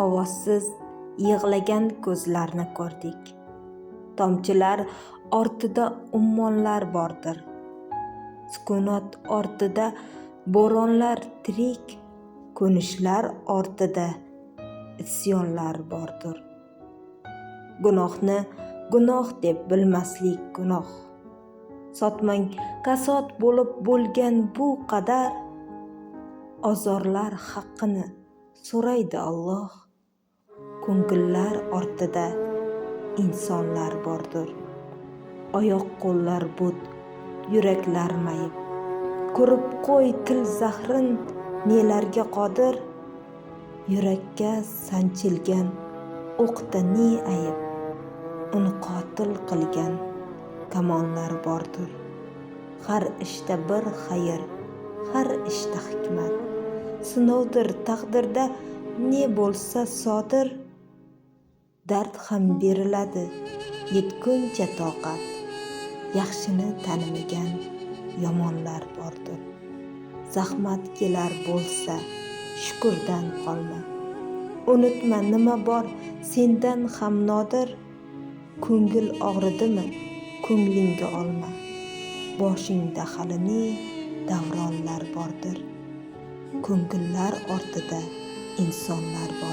Ovozsiz yig'lagan ko'zlarni ko'rdik. Tomchilar ortida ummonlar bordir. Sukunat ortida bo'ronlar tirik, ko'nishlar ortida isyonlar bordir. Gunohni gunoh deb bilmaslik gunoh. Sotmang kasod bo'lib bo'lgan bu qadar. Ozorlar haqqini so'raydi Alloh. Ko'ngillar ortida insonlar bordir. Oyoq qo'llar but, yuraklar mayib. Ko'rib qo'y til zahrin nelarga qodir. Yurakka sanchilgan o'qda ne ayb. Uni qotil qilgan kamonlar bordir. Har ishda bir xayr, har ishda hikmat. Sinovdir taqdirda ne bo'lsa sodir. Dard ham beriladi yetguncha toqat. Yaxshini tanimagan yomonlar bordir. Zahmat kelar bo'lsa shukurdan qolma. Unutma nima bor sendan ham nodir. Ko'ngil og'ridimi ko'nglingga olma. Boshingda hali ne davronlar bordir. Ko'ngillar ortida insonlar bordir.